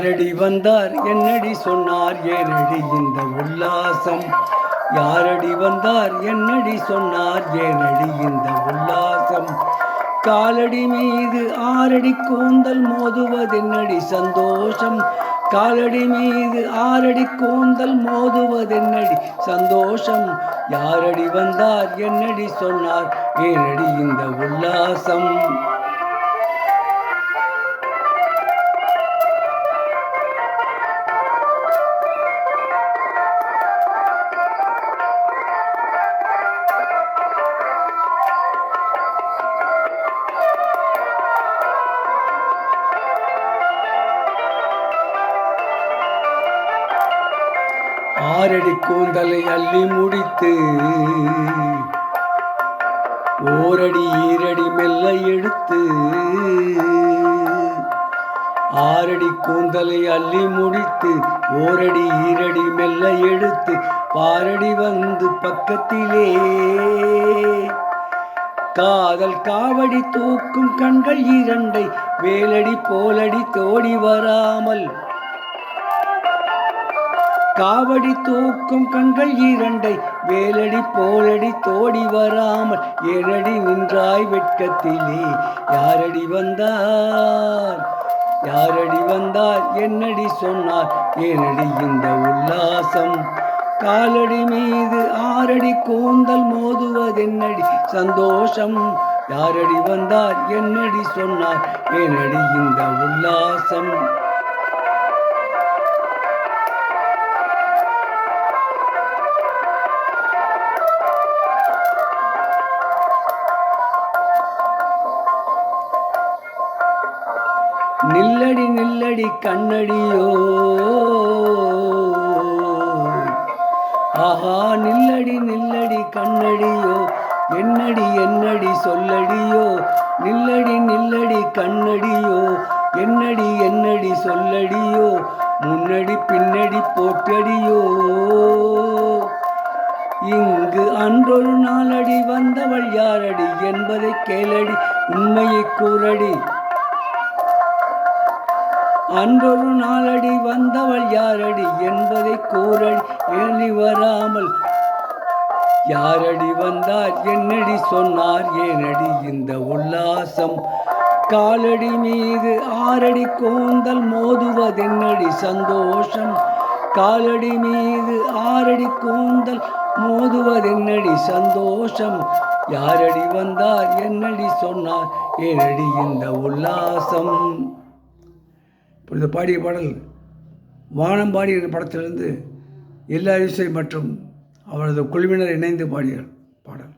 யாரடி வந்தார் என்னடி சொன்னார் ஏனடி இந்த உல்லாசம்? யாரடி வந்தார் என்னடி சொன்னார் ஏனடி இந்த உல்லாசம்? காலடி மீது ஆரடி கூந்தல் மோதுவதென்னடி சந்தோஷம்? காலடி மீது ஆரடி கூந்தல் மோதுவதென்னடி சந்தோஷம்? யாரடி வந்தார் என்னடி சொன்னார் ஏனடி இந்த உல்லாசம்? ஆரடி கூந்தலை அள்ளி முடித்து ஓரடி ஈரடி மெல்ல எடுத்து ஆரடி கூந்தலை அள்ளி முடித்து ஓரடி ஈரடி மெல்ல எடுத்து பாரடி வந்து பக்கத்திலே காதல் காவடி தூக்கும் கண்கள் இரண்டை வேலடி போலடி தோடி வராமல் காவடி தூக்கும் கண்கள் இரண்டை வேலடி போலடி தோடி வராமல் ஏனடி நின்றாய் வெட்கத்திலே? யாரடி வந்தார் யாரடி வந்தார் என்னடி சொன்னார் ஏனடி இந்த உல்லாசம்? காலடி மீது ஆரடி கூந்தல் மோதுவதென்னடி சந்தோஷம்? யாரடி வந்தார் என்னடி சொன்னார் ஏனடி இந்த உல்லாசம்? நில்லடி நில்லடி கண்ணடியோ, ஆஹா நில்லடி நில்லடி கண்ணடியோ, என்னடி என்னடி சொல்லடியோ? நில்லடி நில்லடி கண்ணடியோ, என்னடி என்னடி சொல்லடியோ? முன்னடி பின்னடி போட்டடியோ? இங்கு அன்றொரு நாளடி வந்தவள் யாரடி என்பதை கேளடி, உண்மையை கூறடி. அன்றொரு நாளடி வந்தவள் யாரடி என்பதை கூறடி, எண்ணி வராமல் யாரடி வந்தார் என்னடி சொன்னார் ஏனடி இந்த உல்லாசம்? காலடி மீது ஆரடி கூந்தல் மோதுவதென்னடி சந்தோஷம்? காலடி மீது ஆரடி கூந்தல் மோதுவதென்னடி சந்தோஷம்? யாரடி வந்தார் என்னடி சொன்னார் ஏனடி இந்த உல்லாசம்? இந்த பாடிய பாடல் வானம்பாடி என்ற படத்திலிருந்து எல்லா இசை மற்றும் அவரது குழுவினர் இணைந்து பாடிய பாடல்.